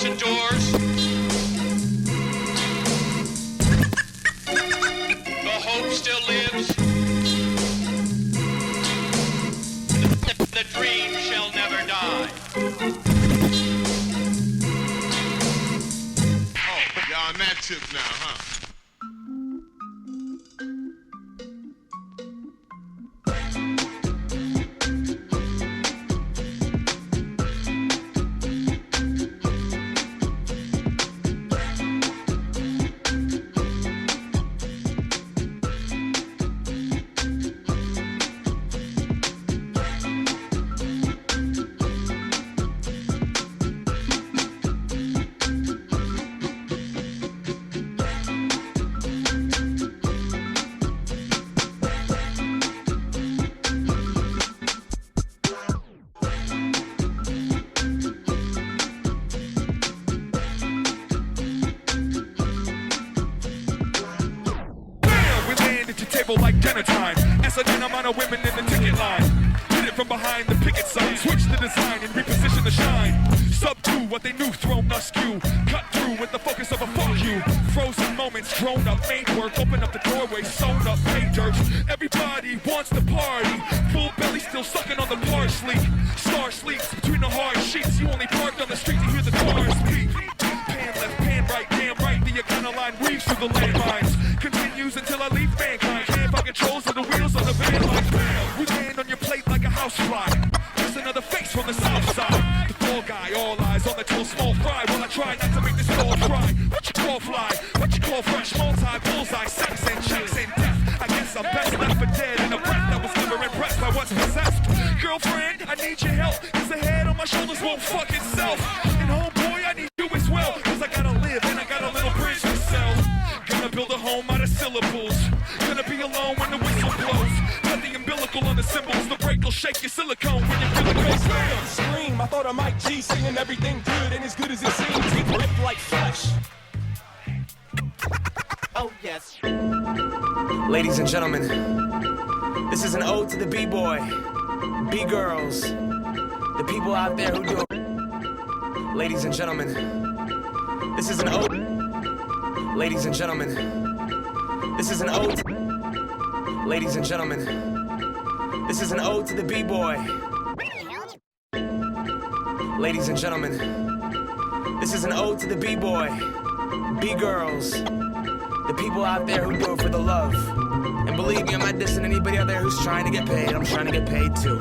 house indoors. The hope still lives. The dream shall never die. Oh, y'all on that tip now, huh? Like dinner time, as a good amount of women in the ticket line. Hit it from behind the picket sign, switch the design and reposition the shine. Subdue what they knew, thrown askew. Cut through with the focus of a fuck you. Frozen moments, thrown up, made work. Open up the doorway, sewn up, pay dirt. Everybody wants to party. Full belly still sucking on the parsley. Star sleeps between the hard sheets. You only parked on the street to hear the cars beat. Pan left, pan right, damn right. The Econo line weaves through the landmines. Continues until I leave mankind. Controls of the wheels on the van like bam. We land on your plate like a housefly. Just another face from the south side. The fall guy, all eyes on the tool, small fry. While I try not to make this all try. What you call fly? What you call fresh? Multi bullseye, sex and checks and death. I guess I'm best left for dead in a breath that was never impressed by what's possessed. Girlfriend, I need your help, cause the head on my shoulders won't fuck itself. And homeboy, I need you as well, cause I gotta live and I got a little bridge to sell. Gonna build a home out of syllables. Gonna be alone when the whistle blows. Got the umbilical on the cymbals. The break will shake your silicone when you feel the bass slam. Scream, I thought I might G singing everything good and as good as it seems. Get ripped like flesh. Oh yes. Ladies and gentlemen, this is an ode to the B-boy, B-girls, the people out there who do it. Ladies and gentlemen, this is an ode. Ladies and gentlemen, this is an ode. Ladies and gentlemen, this is an ode to the B-boy. Ladies and gentlemen, this is an ode to the B-boy, B-girls, the people out there who do it for the love. And believe me, I'm not dissing anybody out there who's trying to get paid. I'm trying to get paid too.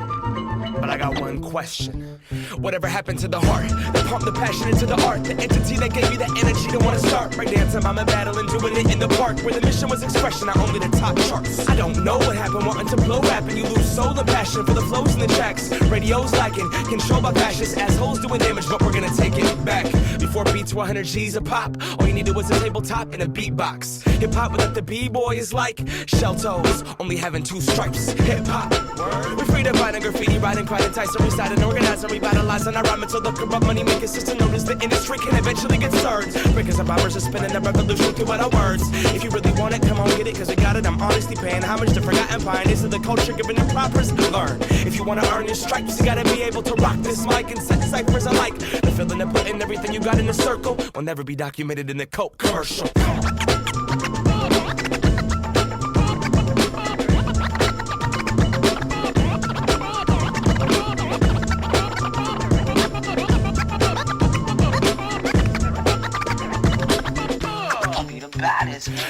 But I got one question. Whatever happened to the heart that pumped the passion into the art? The entity that gave me the energy to want to start. Right dancing by my battle and doing it in the park, where the mission was expression, not only the top charts. I don't know what happened, wanting to blow rap, and you lose soul and passion for the flows and the tracks. Radio's lacking, controlled by fascists, assholes doing damage, but we're gonna take it back. Before beats 100 G's a pop, all you needed was a tabletop and a beatbox. Hip-hop without the B-boy is like shell toes, only having 2 stripes. Hip-hop, we're free to fight and graffiti, writing, pride and entice, and recite and organize and revitalize and I rhyme until the corrupt money making system notice the industry can eventually get stirred. Breakers and bombers are spinning a revolution through our words. If you really want it, come on, get it, cause we got it. I'm honestly paying homage to forgotten pioneers of the culture, giving them propers. Learn. If you wanna earn your stripes, you gotta be able to rock this mic and set ciphers alike. The feeling of putting everything you got in a circle will never be documented in the Coke commercial.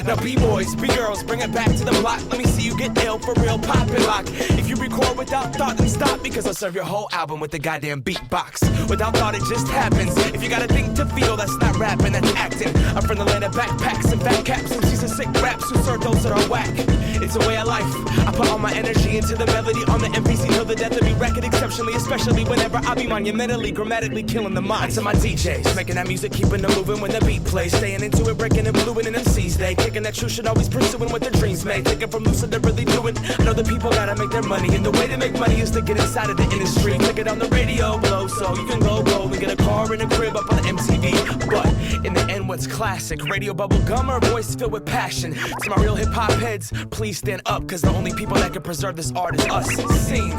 Now B-boys, B-girls, bring it back to the block. Let me see you get ill for real, pop and lock. If you record without thought, then stop, because I'll serve your whole album with the goddamn beatbox. Without thought, it just happens. If you gotta think to feel, that's not rapping, that's acting. I'm from the land of backpacks and fat caps, and she's a sick raps who serve those that are whack. It's a way of life. I put all my energy into the melody on the MPC till the death of me. Record exceptionally, especially whenever I be monumentally, grammatically killing the minds of my DJs. Making that music, keeping them moving when the beat plays. Staying into it, breaking and blueing in MCs. They kicking that truth, should always pursuing what their dreams made. Thinking from lucid, they're really doing. I know the people gotta make their money, and the way to make money is to get inside of the industry. Click it on the radio, blow, so you can go and get a car and a crib up on the MTV. But in the end, what's classic? Radio bubble gum or voice filled with passion? To my real hip hop heads, please stand up, cause the only people that can preserve this art is us. Scene.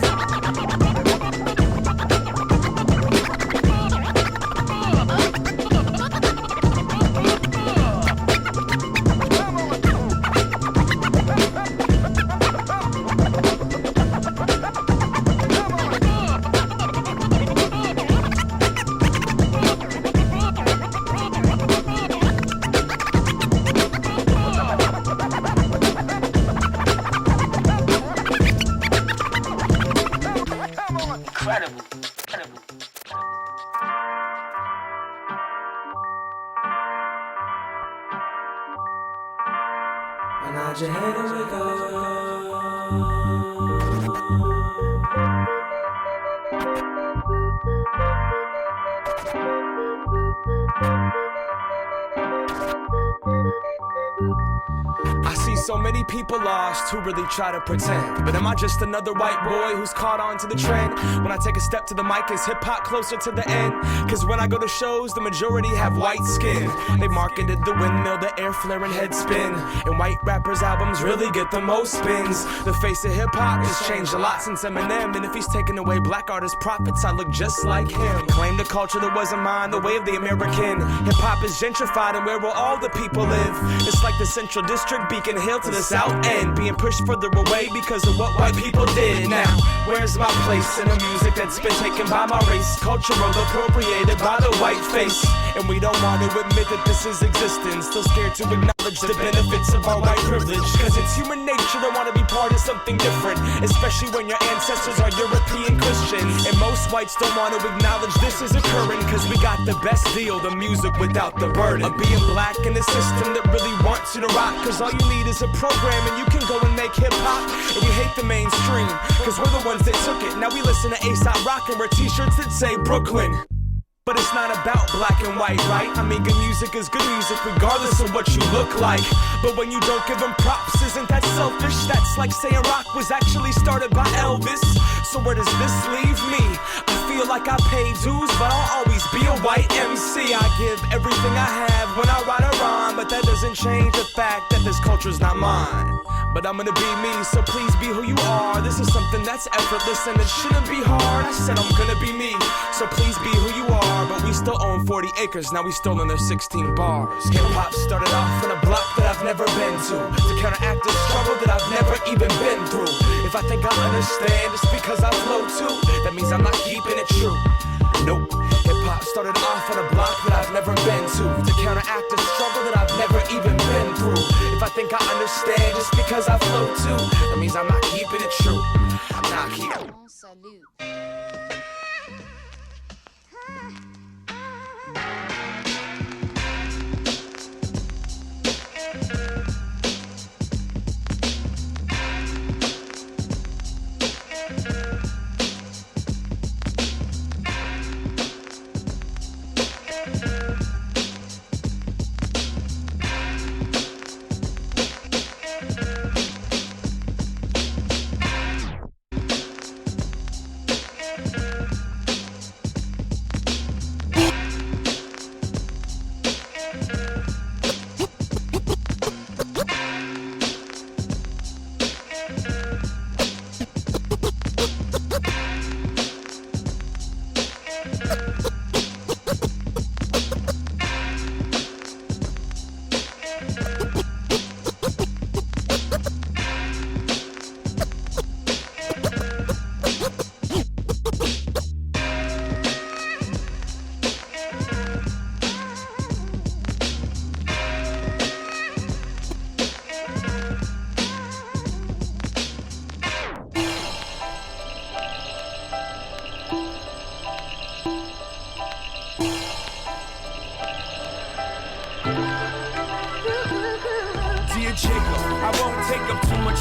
I nod your head and wake up. I see so many people lost who really try to pretend. But am I just another white boy who's caught on to the trend? When I take a step to the mic, is hip-hop closer to the end? Cause when I go to shows, the majority have white skin. They marketed the windmill, the air flare and head spin. And white rappers' albums really get the most spins. The face of hip-hop has changed a lot since Eminem. And if he's taken away black artists' profits, I look just like him. Claim the culture that wasn't mine, the way of the American. Hip-hop is gentrified, and where will all the people live? It's like the Central District, Beacon Hill to the South End, being pushed further away because of what white people did. Now, where's my place in the music that's been taken by my race? Cultural appropriated by the white face. And we don't want to admit that this is existence. Still scared to acknowledge the benefits of our white privilege. Cause it's human nature to want to be part of something different, especially when your ancestors are European Christians. And most whites don't want to acknowledge this is occurring, cause we got the best deal, the music without the burden of being black in a system that really wants you to rock. Cause all you need is a program and you can go and make hip-hop. And we hate the mainstream, cause we're the ones that took it. Now we listen to A$AP Rock and wear t-shirts that say Brooklyn. But it's not about black and white, right? I mean, good music is good music regardless of what you look like. But when you don't give them props, isn't that selfish? That's like saying rock was actually started by Elvis. So where does this leave me? I feel like I pay dues, but I'll always be a white MC. I give everything I have when I write a rhyme, but that doesn't change the fact that this culture's not mine. But I'm gonna be me, so please be who you are. This is something that's effortless and it shouldn't be hard. I said I'm gonna be me, so please be who you are. But we still own 40 acres, now we stolen their 16 bars. Hip-hop started off in a block that I've never been to counteract the struggle that I've never even been through. If I think I understand, it's because I flow too. That means I'm not keeping it true. Nope. Hip-hop started off on a block that I've never been to counteract the struggle that I've never even been through. If I think I understand just because I flow too, that means I'm not keeping it true. I'm not keeping it. Salute.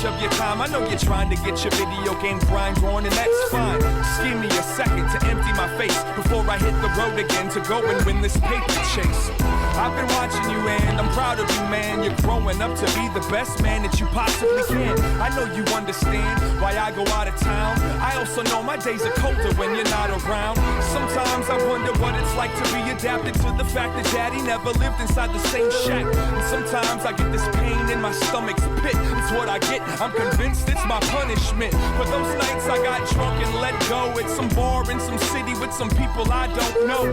Of your time, I know you're trying to get your video game grind on, and that's fine. Just give me a second to empty my face before I hit the road again to go and win this paper chase. I've been watching you and I'm proud of you, man. You're growing up to be the best man that you possibly can. I know you understand why I go out of town. I also know my days are colder when you're not around. Sometimes I wonder what it's like to be adapted to the fact that daddy never lived inside the same shack. And sometimes I get this pain in my stomach's pit. It's what I get, I'm convinced it's my punishment. For those nights I got drunk and let go at some bar in some city with some people I don't know.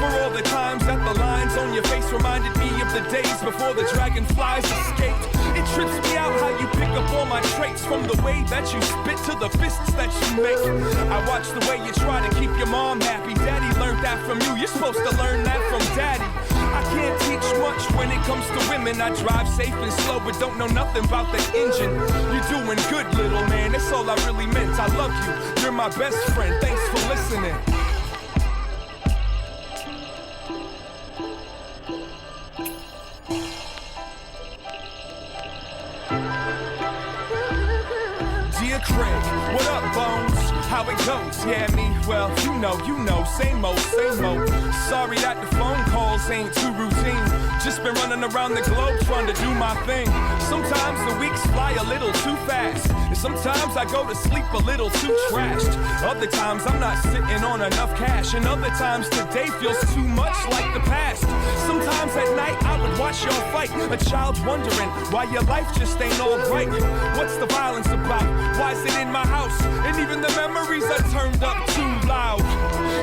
For all the times that the lines on your face reminded me of the days before the dragonflies escaped. It trips me out how you pick up all my traits, from the way that you spit to the fists that you make. I watch the way you try to keep your mom happy. Daddy learned that from you, you're supposed to learn that from daddy. I can't teach much when it comes to women. I drive safe and slow but don't know nothing about the engine. You're doing good, little man, that's all I really meant. I love you, you're my best friend, thanks for listening. listening. Dear Craig, what up, Bones? How it goes? Yeah, me, well, you know, same old. Sorry that the phone calls ain't too routine. Just been running around the globe trying to do my thing. Sometimes the weeks fly a little too fast, and sometimes I go to sleep a little too trashed. Other times I'm not sitting on enough cash, and other times today feels too much like the past. Sometimes at night I would watch y'all fight, a child wondering why your life just ain't all right. What's the violence about? Why is it in my house? And even the memories are turned up too loud.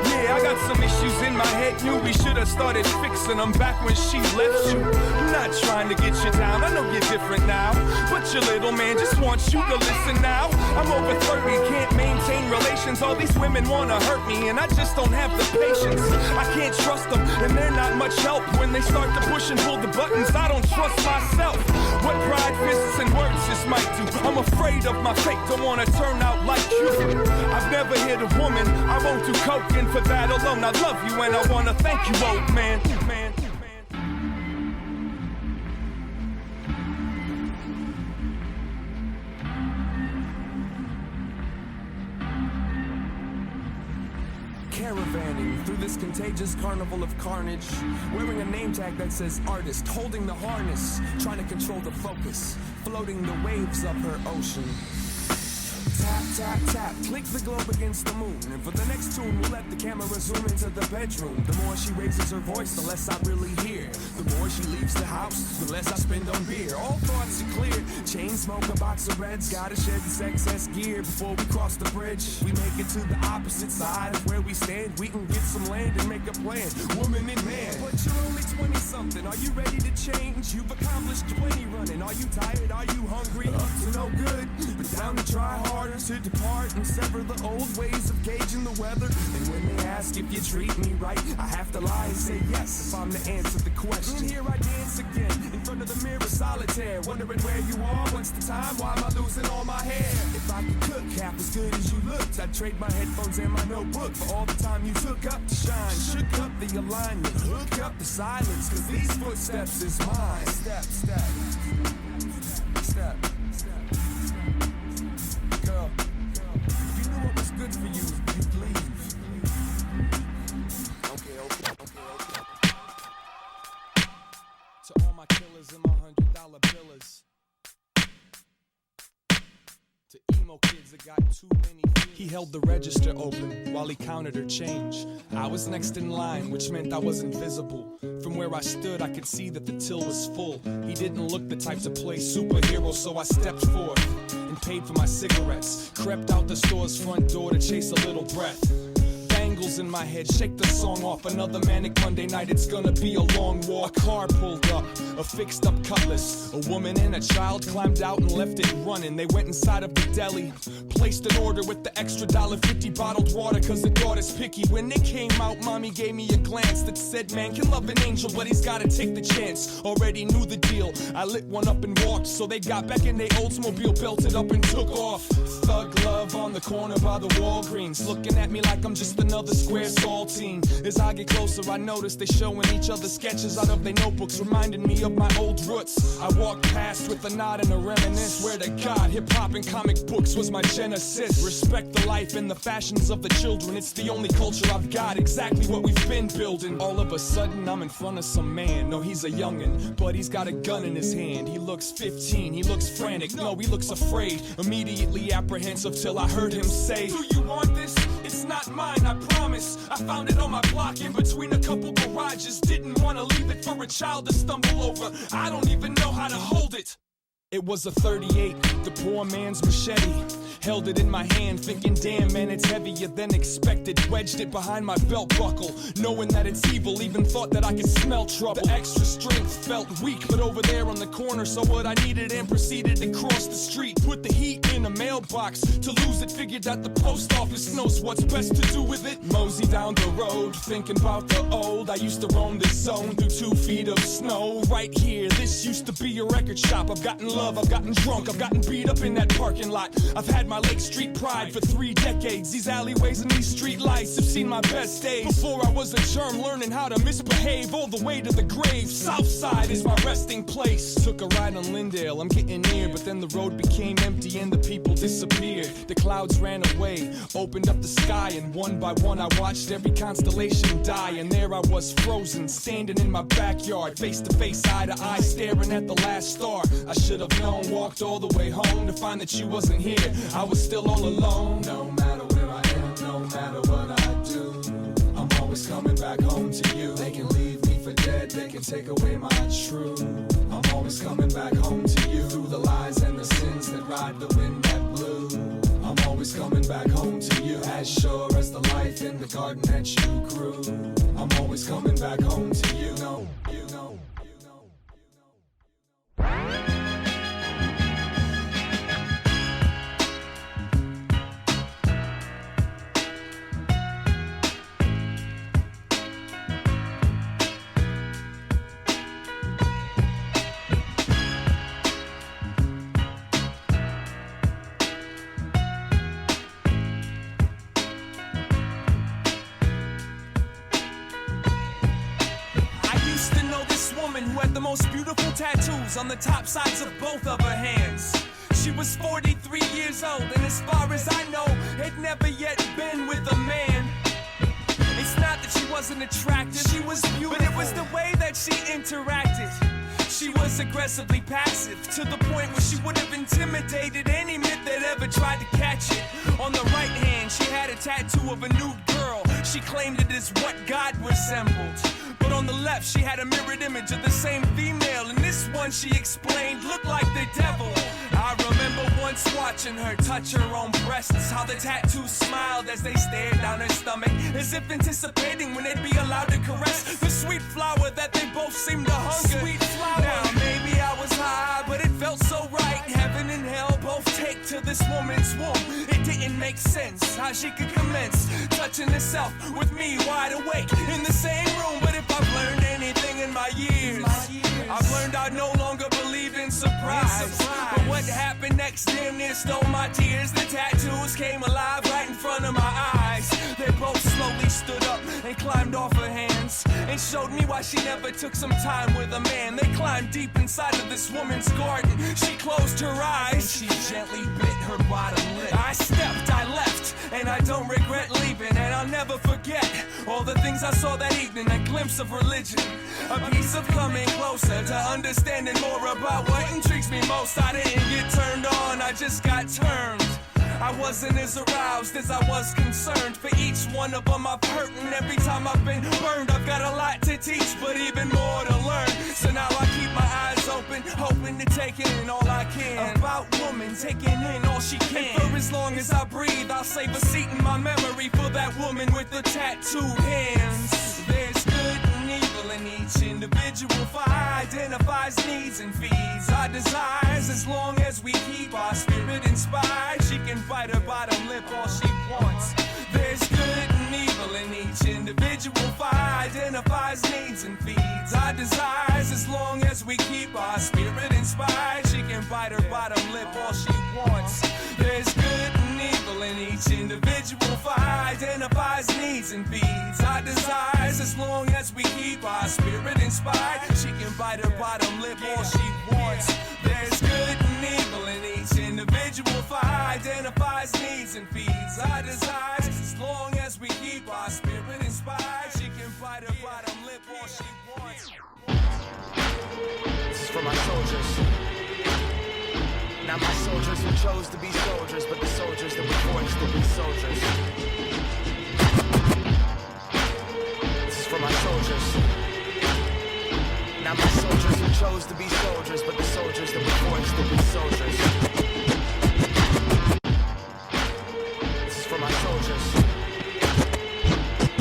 Yeah, I got some issues in my head. Knew we should have started fixing them back when she left you. I'm not trying to get you down, I know you're different now, but your little man just wants you to listen now. I'm over 30, can't maintain relations. All these women wanna hurt me, and I just don't have the patience. I can't trust them, and they're not much help. When they start to push and pull the buttons, I don't trust myself. What pride, fists, and words this might do. I'm afraid of my fate, don't wanna turn out like you. I've never hit a woman, I won't do coke, and for that alone I love you and I wanna thank you, old man. Caravanning through this contagious carnival of carnage, wearing a name tag that says artist, holding the harness, trying to control the focus, floating the waves of her ocean. Tap, tap, tap, click the globe against the moon. And for the next tune, we'll let the camera zoom into the bedroom. The more she raises her voice, the less I really hear. The more she leaves the house, the less I spend on beer. All thoughts are clear. Chain smoke, a box of reds. Gotta shed this excess gear before we cross the bridge. We make it to the opposite side of where we stand. We can get some land and make a plan. Woman and man. But you're only 20-something. Are you ready to change? You've accomplished plenty running. Are you tired? Are you hungry? Up to no good. But down to try harder to depart and sever the old ways of gauging the weather. And when they ask if you treat me right, I have to lie and say yes if I'm to answer the question. And here I dance again in front of the mirror, solitaire, wondering where you are. What's the time? Why am I losing all my hair? If I could cook half as good as you looked, I'd trade my headphones and my notebook for all the time you took up to shine. Shook up the alignment, hook up the silence, cause these footsteps is mine. Step, step, step. Girl, if you knew what was good for you, you'd leave. Okay. To all my killers and my $100 billers. To emo kids that got too many feelings. He held the register open while he counted her change. I was next in line, which meant I was invisible. From where I stood, I could see that the till was full. He didn't look the type to play superhero, so I stepped forth and paid for my cigarettes. Crept out the store's front door to chase a little breath. Bangles in my head, shake the song off. Another manic Monday night, it's gonna be a long walk. A car pulled up, a fixed up cutlass. A woman and a child climbed out and left it running. They went inside of the deli, placed an order with the extra $1.50 bottled water, cause the daughter's picky. When they came out, mommy gave me a glance that said, man can love an angel, but he's gotta take the chance. Already knew the deal, I lit one up and walked. So they got back in their Oldsmobile, belted up and took off. Thug love on the corner by the Walgreens, looking at me like I'm just another square saltine. As I get closer, I notice they showing each other sketches out of their notebooks, reminding me of my old roots. I walked past with a nod and a reminisce. Swear to God, hip-hop and comic books was my genesis. Respect the life and the fashions of the children. It's the only culture I've got, exactly what we've been building. All of a sudden, I'm in front of some man. No, he's a youngin', but he's got a gun in his hand. He looks 15, he looks frantic. No, he looks afraid. Immediately apprehensive till I heard him say, do you want this? It's not mine, I promise. I found it on my block in between a couple garages. Didn't want to leave it for a child to stumble over. I don't even know how to hold it. It was a 38, the poor man's machete. Held it in my hand, thinking, damn man, it's heavier than expected. Wedged it behind my belt buckle, knowing that it's evil, even thought that I could smell trouble. The extra strength felt weak, but over there on the corner saw what I needed and proceeded to cross the street. Put the heat in a mailbox, to lose it figured that the post office knows what's best to do with it. Mosey down the road, thinking about the old. I used to roam this zone through 2 feet of snow. Right here, this used to be a record shop. I've gotten love, I've gotten drunk, I've gotten beat up in that parking lot. I've had had my Lake Street pride for 3 decades. These alleyways and these street lights have seen my best days. Before I was a germ, learning how to misbehave all the way to the grave. Southside is my resting place. Took a ride on Lindale, I'm getting near, but then the road became empty and the people disappeared. The clouds ran away, opened up the sky, and one by one I watched every constellation die. And there I was frozen, standing in my backyard, face to face, eye to eye, staring at the last star. I should have known, walked all the way home to find that you wasn't here. I was still all alone. No matter where I am, no matter what I do, I'm always coming back home to you. They can leave me for dead, they can take away my truth. I'm always coming back home to you. Through the lies and the sins that ride the wind that blew, I'm always coming back home to you. As sure as the life in the garden that you grew, I'm always coming back home to you. No, you know, you know, you know. Who had the most beautiful tattoos on the top sides of both of her hands. She was 43 years old, and as far as I know, had never yet been with a man. It's not that she wasn't attractive, she was beautiful, but it was the way that she interacted. She was aggressively passive, to the point where she would have intimidated any myth that ever tried to catch it. On the right hand, she had a tattoo of a nude girl. She claimed it is what God resembled. But on the left, she had a mirrored image of the same female, and this one, she explained, looked like the devil. I remember once watching her touch her own breasts, how the tattoo smiled as they stared down her stomach, as if anticipating when they'd be allowed to caress the sweet flower that they both seemed to hunger. Sweet flower. Now maybe I was high, but it felt so right. Heaven and hell both take to this woman's womb. It didn't make sense how she could commence touching herself with me wide awake in the same room. But if I've learned anything in my years, I've learned I no longer believe in surprise. But what happened next damn near stole my tears. The tattoos came alive right in front of my eyes. They both slowly stood up and climbed off her hands, and showed me why she never took some time with a man. They climbed deep inside of this woman's garden. She closed her eyes, and she gently bit her bottom lip. I stepped, I left, and I don't regret leaving. And I'll never forget all the things I saw that evening. A glimpse of religion, a piece of coming closer to understanding more about what intrigues me most. I didn't get turned on, I just got turned. I wasn't as aroused as I was concerned. For each one of them I've hurt, and every time I've been burned, I've got a lot to teach, but even more to learn. So now I keep my eyes open, hoping to take in all I can about woman, taking in all she can. And for as long as I breathe, I'll save a seat in my memory for that woman with the tattooed hands. There's good and evil in each individual, for I identifies needs and feeds our desires. As long as we keep our spirit inspired, she can bite her bottom lip all she wants. There's good and evil in each individual, for I identifies needs and feeds our desires. As long as we keep our spirit inspired, she can bite her bottom lip all she wants. There's good and evil in each individual, for I identifies needs and feeds our desires. As long as we keep our spirit inspired, she can bite her bottom lip all she wants. There's good and evil in each individual, for I identifies needs and feeds our desires. As long as we keep our spirit inspired, she can bite her bottom lip all she wants. This is for my soldiers. Not my soldiers who chose to be soldiers, but the soldiers that were forced to be soldiers. This is for my soldiers. Not my soldiers who chose to be soldiers, but the soldiers that were forced to be soldiers. This is for my soldiers.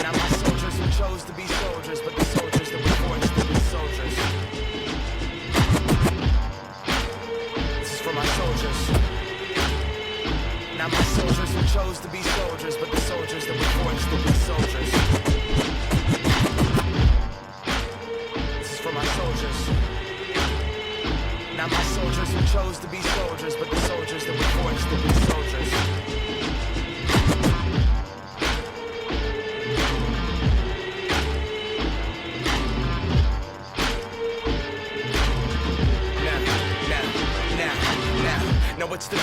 Not my soldiers who chose to be soldiers, but the soldiers that were forced to be soldiers. This is for my soldiers. Not my soldiers who chose to be soldiers, but the soldiers that were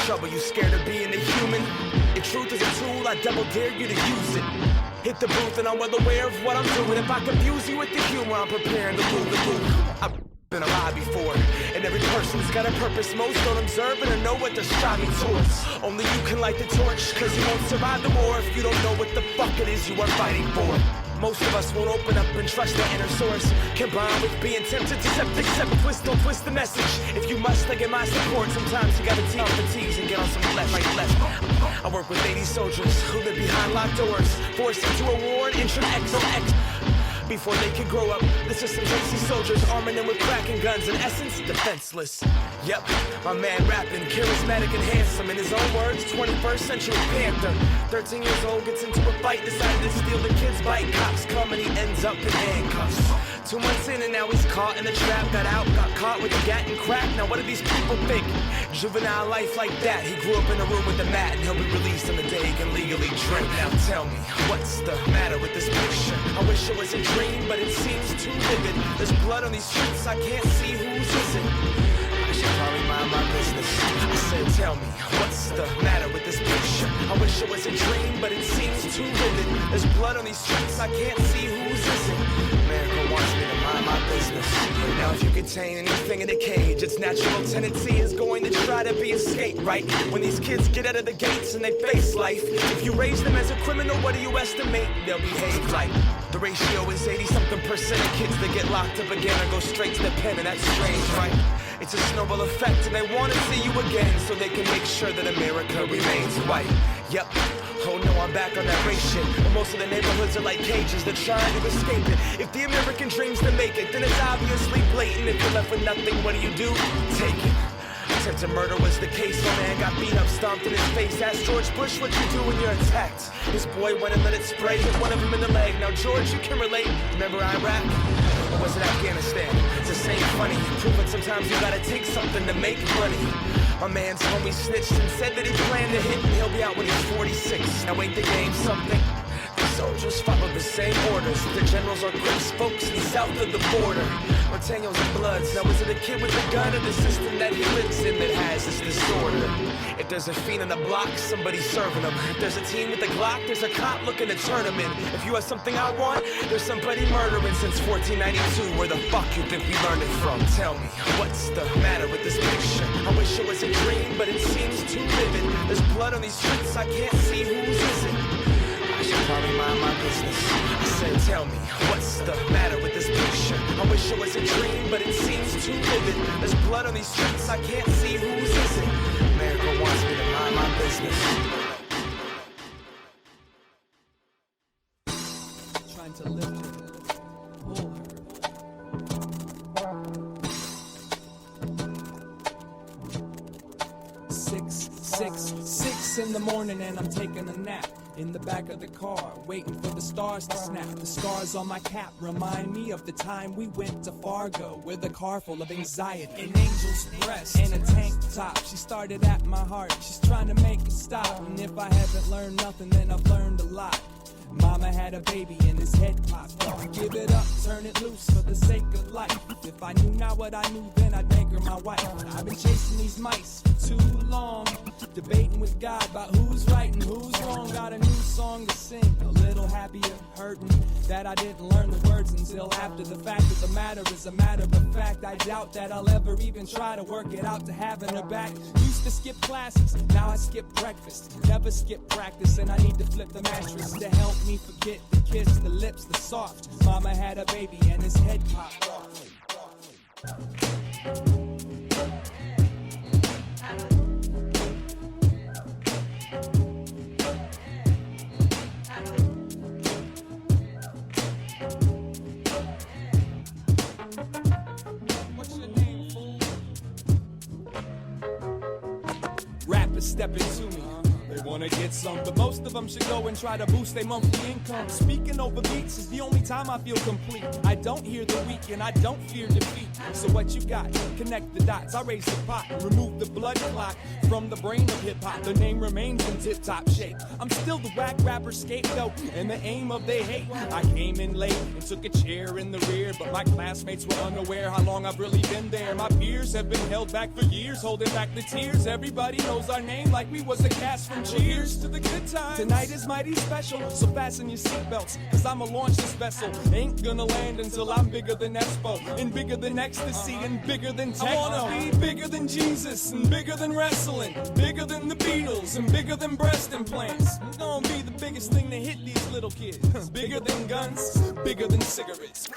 trouble, you scared of being a human? If truth is a tool, I double dare you to use it. Hit the booth and I'm well aware of what I'm doing. If I confuse you with the humor, I'm preparing to move the move. I've been alive before, and every person's got a purpose. Most don't observe it or know what they're striving towards. Only you can light the torch, cause you won't survive the war if you don't know what the fuck it is you are fighting for. Most of us won't open up and trust the inner source, combined with being tempted to accept don't twist the message. If you must, I get my support. Sometimes you gotta tee off the T's and get on some left. I work with 80 soldiers who live behind locked doors, forced into a war and intro X. Before they could grow up, the system takes these soldiers, arming them with crack and guns, in essence, defenseless. Yep, my man rapping, charismatic and handsome. In his own words, 21st century panther. 13 years old, gets into a fight, decided to steal the kid's bike. Cops come and he ends up in handcuffs. 2 months in and now he's caught in a trap. Got out, got caught with a gat and crack. Now what do these people think? Juvenile life like that. He grew up in a room with a mat, and he'll be released on the day he can legally drink. Now tell me, what's the matter with this picture? I wish it was a dream, but it seems too vivid. There's blood on these streets, I can't see whose is it. I should probably mind my business. I said, tell me, what's the matter with this picture? I wish it was a dream, but it seems too vivid. There's blood on these streets, I can't see whose is it. America wants me to mind my business. Now if you contain anything in a cage, its natural tendency is going to try to be escape, right? When these kids get out of the gates and they face life, if you raise them as a criminal, what do you estimate they'll behave like? The ratio is 80-something% of kids that get locked up again or go straight to the pen, and that's strange, right? It's a snowball effect, and they want to see you again so they can make sure that America remains white. Yep. Oh no, I'm back on that race shit. But most of the neighborhoods are like cages, they're trying to escape it. If the American dream's to make it, then it's obviously blatant. If you're left with nothing, what do? Take it. Attempted murder was the case. My man got beat up, stomped in his face. Asked George Bush what you do when you're attacked. His boy went and let it spray. Hit one of them in the leg. Now George, you can relate. Remember Iraq? Or was it Afghanistan? It's the same funny. Prove it, sometimes you gotta take something to make money. My man's homie snitched and said that he planned to hit, and he'll be out when he's 46. Now ain't the game something? The soldiers follow the same orders. The generals are Crips folks in south of the border. Montaños and Bloods. Now is it a kid with a gun or the system that he lives in that has this disorder? If there's a fiend on the block, somebody's serving him. If there's a team with a Glock, there's a cop looking to turn him in. If you have something I want, there's somebody murdering since 1492. Where the fuck you think we learned it from? Tell me, what's the matter with this picture? I wish it was a dream, but it seems too vivid. There's blood on these streets, I can't see whose is it. I should probably mind my business. I said, tell me, what's the matter with this picture? I wish it was a dream, but it seems too vivid. There's blood on these streets, I can't see whose is it. America wants me to mind my business. Trying to lift her, pull her. 6 in the morning and I'm taking a nap. In the back of the car, waiting for the stars to snap. The scars on my cap remind me of the time we went to Fargo with a car full of anxiety. An angel's breast and a tank top. She started at my heart, she's trying to make it stop. And if I haven't learned nothing, then I've learned a lot. Mama had a baby and his head popped off. Give it up, turn it loose for the sake of life. If I knew not what I knew, then I'd make her my wife. I've been chasing these mice for too long, debating with God about who's right and who's wrong. Got a new song to sing, a little happier, hurting that I didn't learn the words until after the fact. That the matter is a matter of fact. I doubt that I'll ever even try to work it out to having her back. Used to skip classes, now I skip breakfast. Never skip practice, and I need to flip the mattress to help me forget the kiss, the lips, the soft. Mama had a baby and his head popped off. What's your name, fool? Rappers stepping to me. They wanna get some, but most of them should go and try to boost their monthly income. Speaking over beats is the only time I feel complete. I don't hear the weak and I don't fear defeat. So what you got? Connect the dots. I raise the pot, remove the blood clot from the brain of hip-hop. The name remains in tip-top shape. I'm still the whack rapper scapegoat and the aim of they hate. I came in late and took a chair in the rear, but my classmates were unaware how long I've really been there. My peers have been held back for years, holding back the tears. Everybody knows our name like we was a cast from Cheers. To the good times. Tonight is mighty special, so fasten your seatbelts, cause I'ma launch this vessel. Ain't gonna land until I'm bigger than Expo, and bigger than ecstasy, and bigger than techno. I wanna be bigger than Jesus, and bigger than wrestling, bigger than the Beatles, and bigger than breast implants. I'm gonna be the biggest thing to hit these little kids. Bigger than guns, bigger than cigarettes.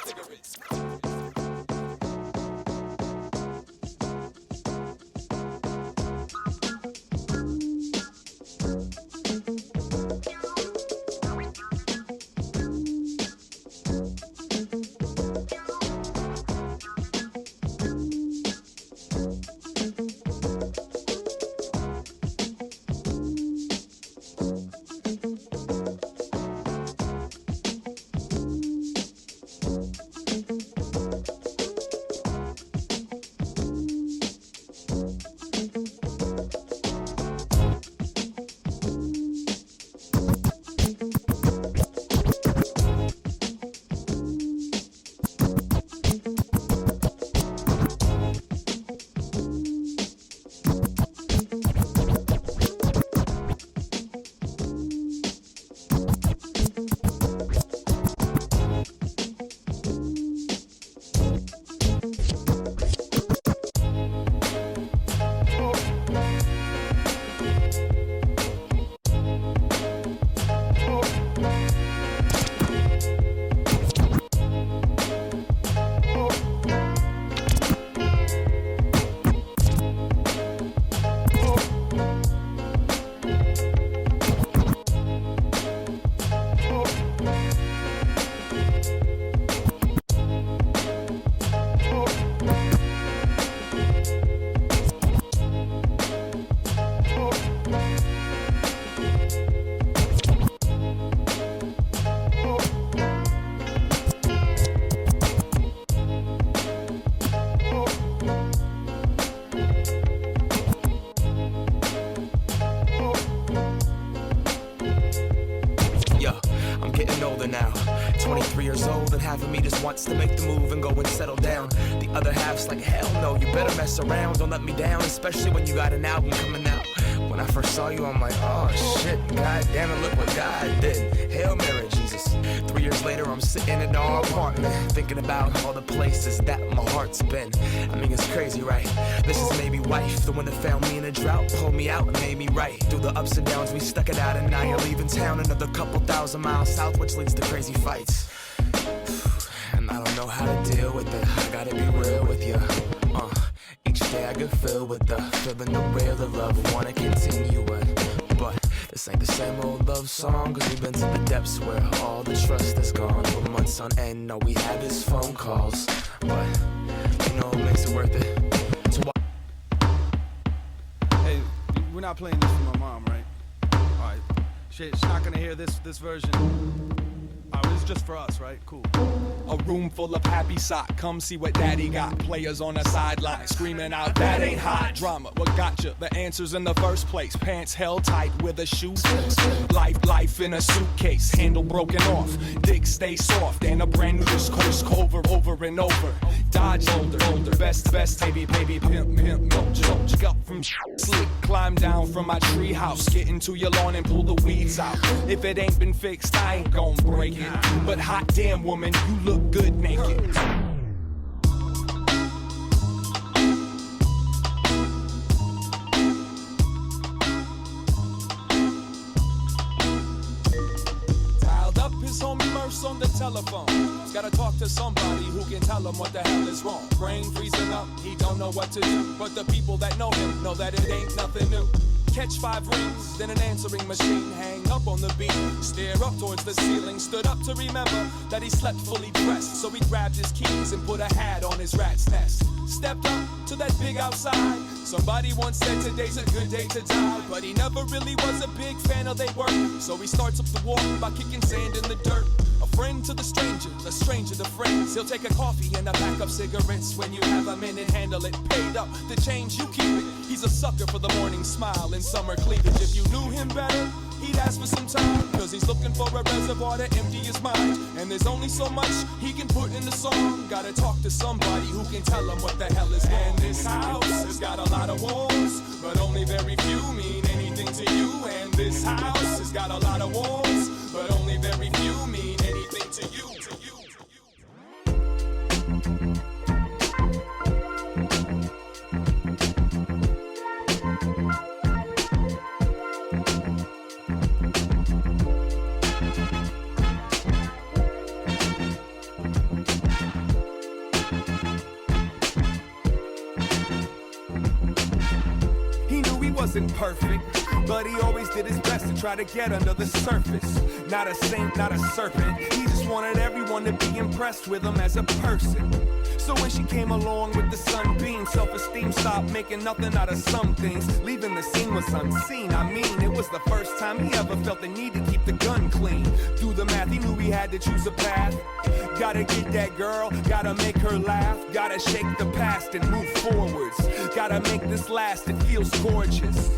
Now 23 years old and half of me just wants to make the move and go and settle down. The other half's like, hell no, you better mess around, don't let me down, especially when you got an album coming out. When I first saw you, I'm like, oh shit, god damn it, look what God did. Hail Mary, Jesus. 3 years later, I'm sitting in our apartment, thinking about all the places that my heart's been. I mean, it's crazy, right? This is maybe wife, the one that found me in a drought, pulled me out and made me right. Through the ups and downs, we stuck it out, and now you're leaving town another couple thousand miles south, which leads to crazy fights. And I don't know how to deal with it, I gotta be real with you. Each day I get filled with the feeling the real the love, wanna continue it. But this ain't the same old love song, cause we've been to the depths where all the trust is gone. For months on end, all we have is phone calls. But you know what makes it worth it? Hey, we're not playing this for my mom, right? Alright. She's not gonna hear this version. Alright, this is just for us, right? Cool. A room full of happy sock, come see what daddy got. Players on the sideline screaming out, that ain't hot. Drama, what got you? The answer's in the first place. Pants held tight with a shoe. Life in a suitcase, handle broken off. Dick stay soft, and a brand new discourse over and over. Dodge older, best, baby, pimp, milk, up from sleep. Climb down from my treehouse, get into your lawn and pull the weeds out. If it ain't been fixed, I ain't gon' break it. But hot damn woman, you look good naked. Dialed up his homie Merce on the telephone. He's gotta talk to somebody who can tell him what the hell is wrong. Brain freezing up, he don't know what to do. But the people that know him know that it ain't nothing new. catch 5 rings, then an answering machine. Hang up on the beat, stare up towards the ceiling. Stood up to remember that he slept fully dressed. So he grabbed his keys and put a hat on his rat's nest. Stepped up to that big outside. Somebody once said today's a good day to die, but he never really was a big fan of their work. So he starts up the walk by kicking sand in the dirt. A friend to the strangers, a stranger to friends. He'll take a coffee and a pack of cigarettes. When you have a minute, handle it. Paid up, the change you keep it. He's a sucker for the morning smile and summer cleavage. If you knew him better, he'd ask for some time, cause he's looking for a reservoir to empty his mind. And there's only so much he can put in the song. Gotta talk to somebody who can tell him what the hell is wrong. And this house has got a lot of walls, but only very few mean anything to you. And this house has got a lot of walls, but only very few mean anything to you. Wasn't perfect, but he always did his best to try to get under the surface. Not a saint, not a serpent. He just wanted everyone to be impressed with him as a person. So when she came along with the sunbeam, self-esteem stopped making nothing out of some things. Leaving the scene was unseen. I mean, it was the first time he ever felt the need to keep the gun clean. Do the math, he knew he had to choose a path. Gotta get that girl, gotta make her laugh. Gotta shake the past and move forwards. Gotta make this last, it feels gorgeous.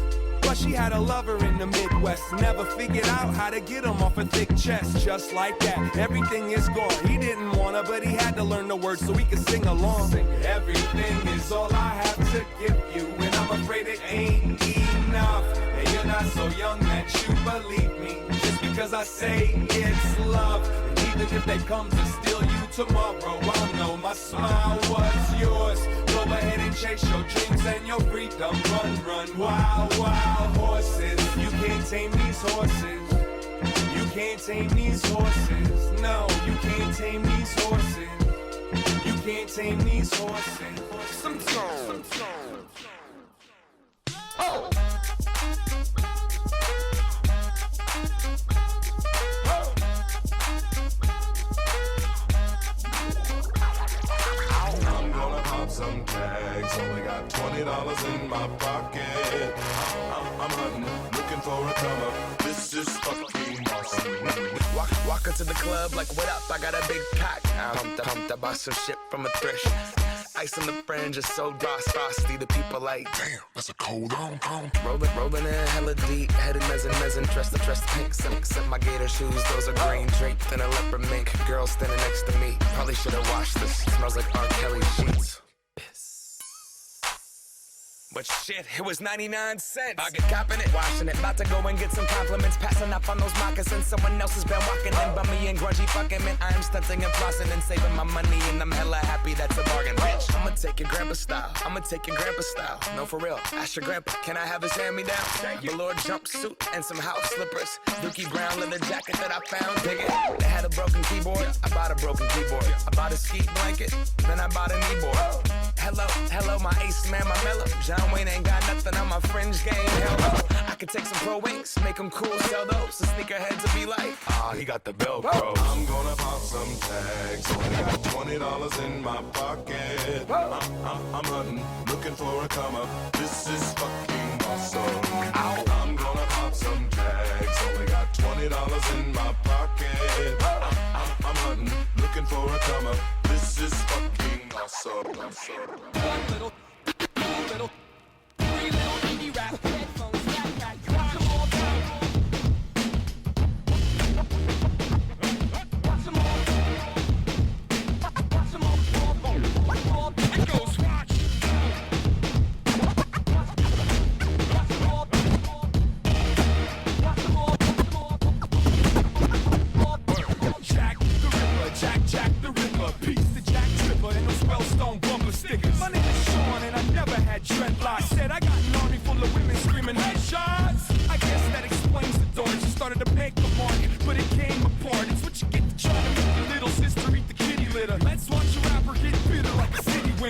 But she had a lover in the Midwest. Never figured out how to get him off a thick chest. Just like that, everything is gone. He didn't wanna, but he had to learn the words so he could sing along. Everything is all I have to give you, and I'm afraid it ain't enough. And you're not so young that you believe me, just because I say it's love. And even if they come to steal you tomorrow, I'll know my smile was yours. Go ahead and chase your dreams and your freedom. Run, run, wild, wild horses. You can't tame these horses. You can't tame these horses. No, you can't tame these horses. You can't tame these horses. Some song. Oh! Some tags, only got $20 in my pocket. I'm hunting, looking for a come up. This is fucking awesome. Walk into the club like, what up? I got a big cock. I'm pumped, I bought some shit from a thrift. Ice on the fringe is so frosty. The people like, damn, that's a cold on. Rolling in hella deep, headed mezzin, dressed pink silk. Set my gator shoes, those are green draped in a leopard mink. Girl standing next to me, probably should've washed this. Smells like R. Kelly sheets. But shit, it was 99 cents. I get copping it, washing it. About to go and get some compliments. Passing up on those moccasins. Someone else has been walking in. Bummy and grungy fucking man. I am stunting and flossing and saving my money. And I'm hella happy that's a bargain, bitch. I'ma take your grandpa style. No, for real. Ask your grandpa, can I have his hand-me-down? Velour jumpsuit and some house slippers. Dookie brown leather jacket that I found. Dig it. They had a broken keyboard. I bought a broken keyboard. I bought a ski blanket. Then I bought a kneeboard. Hello, my ace man, my mellow. John Wayne ain't got nothing on my fringe game. Hell no. I could take some pro wings, make them cool, sell those. The sneakerheads will be like, he got the Velcro. I'm gonna pop some tags, only got $20 in my pocket. I'm hunting, looking for a come up. This is fucking awesome. I'm gonna pop some tags, only got $20 in my pocket. I'm hunting, looking for a come up. This is fucking awesome. One little, three little indie rap headphones, backpack, watch them all down. Watch them all. It goes watch. Jack the Ripper, piece the Jack Tripper, and those Wellstone bumper stickers. My name is Sean, and I never had dreadlocks. Said I got an army full of women screaming, hey.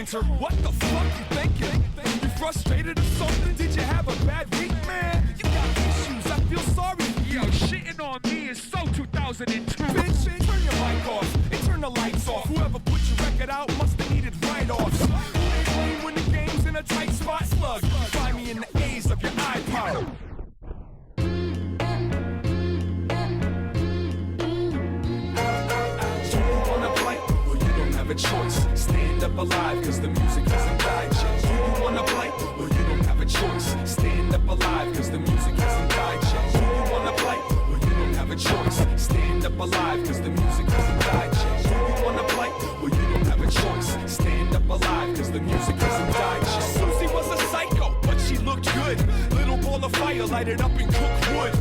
winter. What the fuck you thinking? You frustrated or something? Did you have a bad week, man? You got issues, I feel sorry. Yo, shitting on me is so 2002. Bitch, turn your mic off and turn the lights off. Whoever put your record out must have needed write-offs. When the game's in a tight spot, slug. Find me in the A's of your iPod. A choice, stand up alive, cause the music hasn't died yet. You wanna play? Well, you don't have a choice. Stand up alive, cause the music hasn't died yet. You wanna play? Well, you don't have a choice. Stand up alive, cause the music hasn't died yet. You wanna play? Well, you don't have a choice. Stand up alive, cause the music hasn't died yet. Susie was a psycho, but she looked good. Little ball of fire lighted up and cooked wood.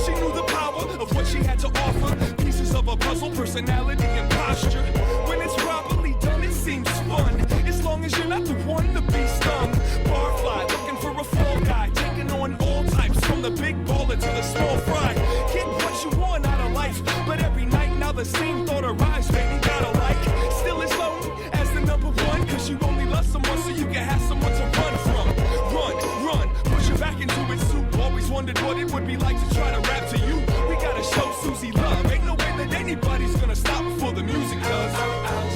She knew the power of what she had to offer. Pieces of a puzzle, personality and posture. When it's properly done, it seems fun. As long as you're not the one to be stung. Barfly, looking for a fall guy. Taking on all types, from the big baller to the small fry. Get what you want out of life. But every night now the same thought arrives. Baby, gotta like. Still as lonely as the number one. Cause you only love someone so you can have someone to run from. Run, push your back into its soup. Always wondered what it would be like to try to rap to you. We gotta show Susie love. Ain't no way that anybody's gonna stop before the music does.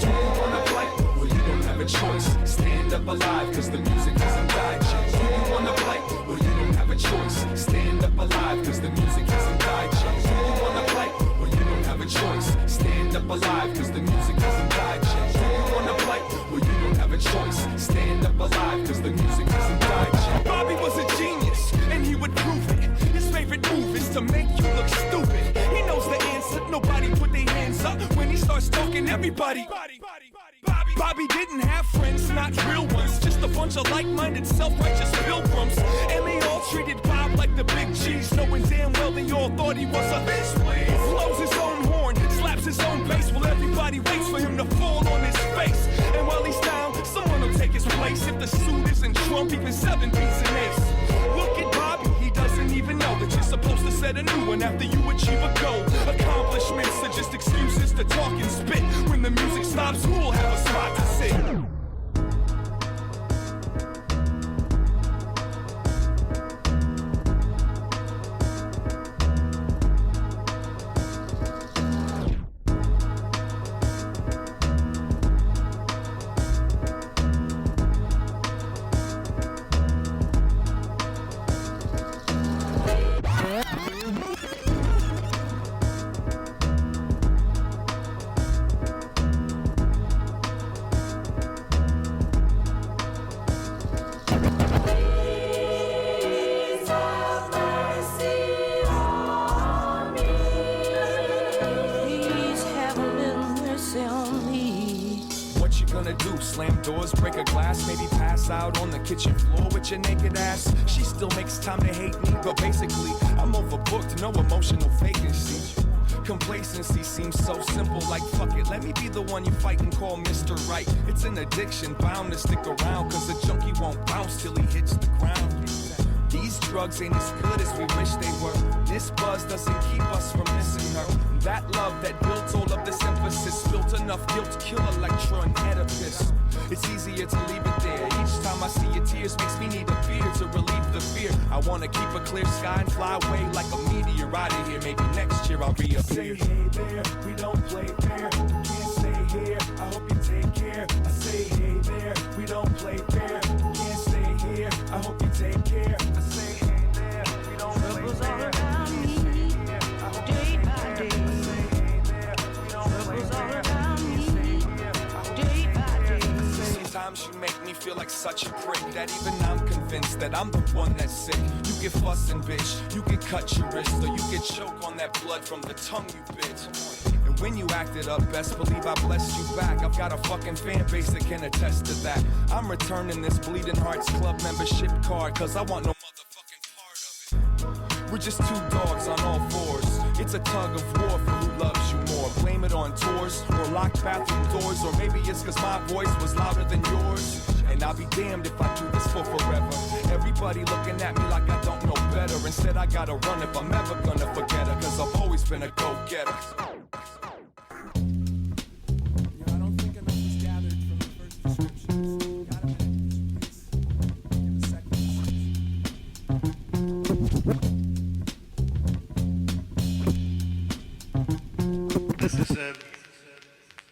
You wanna play? Well, you don't have a choice. Stand up alive, cause the music hasn't died yet. You wanna play? Well, you don't have a choice. Stand up alive, cause the music hasn't died yet. You wanna play? Well, you don't have a choice. Stand up alive, cause the music hasn't died yet. You wanna play? Well, you don't have a choice. Stand up alive, cause the music hasn't died yet. Bobby was a genius, and he would prove it. His favorite move is to make you look stupid. He knows the answer, nobody put their hands up. When he starts talking, everybody. Bobby didn't have friends, not real ones. Just a bunch of like-minded, self-righteous pilgrims. And they all treated Bob like the big cheese, knowing damn well they all thought he was a bitch, please. Blows his own horn, slaps his own bass, while everybody waits for him to fall on his face. And while he's down, someone will take his place. If the suit isn't Trump, even 7 beats an ace. Look at Bobby, he doesn't even know that you're supposed to set a new one after you achieve a goal. Accomplishments are just excuses to talk and spit. When the music stops, who'll have a spot to sit? Slam doors, break a glass, maybe pass out on the kitchen floor with your naked ass. She still makes time to hate me, but basically I'm overbooked, no emotional vacancy. Complacency seems so simple, like fuck it, let me be the one you fight and call Mr. Right. It's an addiction, bound to stick around, cause the junkie won't bounce till he hits the ground. These drugs ain't as good as we wish they were. This buzz doesn't keep us from missing her. That love that built all of this emphasis, built enough guilt to kill Electra and Oedipus. It's easier to leave it there. Each time I see your tears makes me need a beer to relieve the fear. I wanna keep a clear sky and fly away like a meteor out of here. Maybe next year I'll reappear. Say hey there, we don't play fair. You can't stay here, I hope you take care. I say hey there, we don't play fair. You can't stay here, I hope you take care. I say hey there, we don't play fair. Around me, day by day. Troubles all around me, day by day. Sometimes you make me feel like such a prick that even I'm convinced that I'm the one that's sick. You get fussing, bitch, you get cut your wrist, or you get choke on that blood from the tongue you bit. And when you acted up, best believe I blessed you back. I've got a fucking fan base that can attest to that. I'm returning this Bleeding Hearts Club membership card, cause I want no motherfucking part of it. We're just two dogs on all fours. It's a tug of war for who loves you more. Blame it on tours, or locked bathroom doors, or maybe it's cause my voice was louder than yours. And I'll be damned if I do this for forever. Everybody looking at me like I don't know better. Instead I gotta run if I'm ever gonna forget her, cause I've always been a go-getter. I don't think enough was gathered from the first descriptions.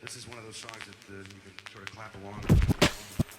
This is one of those songs that you can sort of clap along.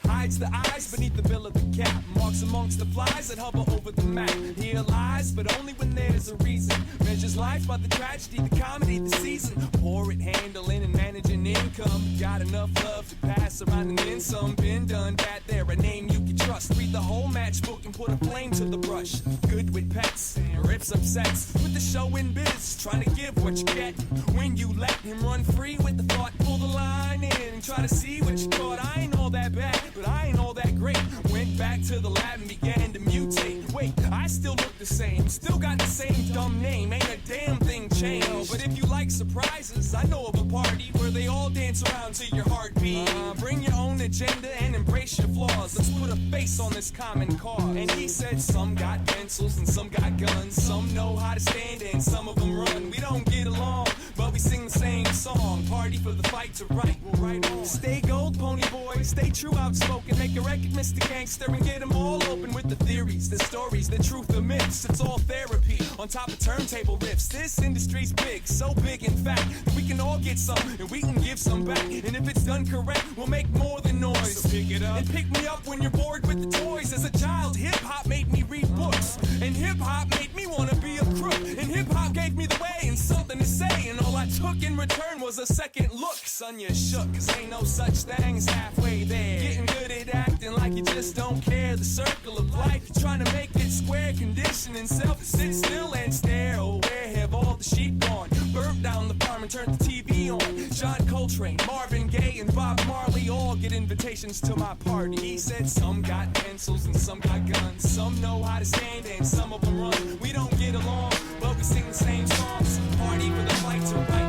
Hides the eyes beneath the bill of the cap. Marks amongst the flies that hover over the map. Here lies, but only when there's a reason. Measures life by the tragedy, the comedy, the season. Pour it, handling and managing income. Got enough love to pass around and then some. Been done, that there, a name you can trust. Read the whole matchbook and put a flame to the brush. Good with pets, rips up sets. With the show in biz, trying to give what you get. When you let him run free with the thought, pull the line in and try to see what you caught. I ain't all that bad, but I ain't all that great. Went back to the lab and began to mutate. Wait, I still look the same, still got the same dumb name. Ain't a damn thing changed. But if you like surprises, I know of a party where they all dance around to your heartbeat. Bring your own agenda and embrace your flaws. Let's put a face on this common cause. And he said some got pencils and some got guns. Some know how to stand and some of them run. We don't get along, but we sing the same song. Party for the fight to right, we'll right on. Stay gold, pony boy, stay true, outspoken. Make a record, Mr. Gangster, and get them all open with the theories, the stories, the truth, the myths. It's all therapy on top of turntable riffs. This industry's big, so big in fact that we can all get some and we can give some back. And if it's done correct, we'll make more than noise. So pick it up and pick me up when you're bored with the toys. As a child, hip hop made me read books, and hip hop made me wanna be a crook. And hip hop gave me the way and something to say, and all I took in return was a second look. Son, you shook, 'cause ain't no such thing as halfway there. Getting good at acting like you just don't care. The circle of life, you're trying to make it square. Conditioning self to sit still and stare. Oh, where have all the sheep gone? Burnt down the farm and turned the TV on. John Coltrane, Marvin Gaye, and Bob Marley all get invitations to my party. He said some got pencils and some got guns. Some know how to stand and some of them run. We don't get along, but we sing the same songs. Party for the fight to right.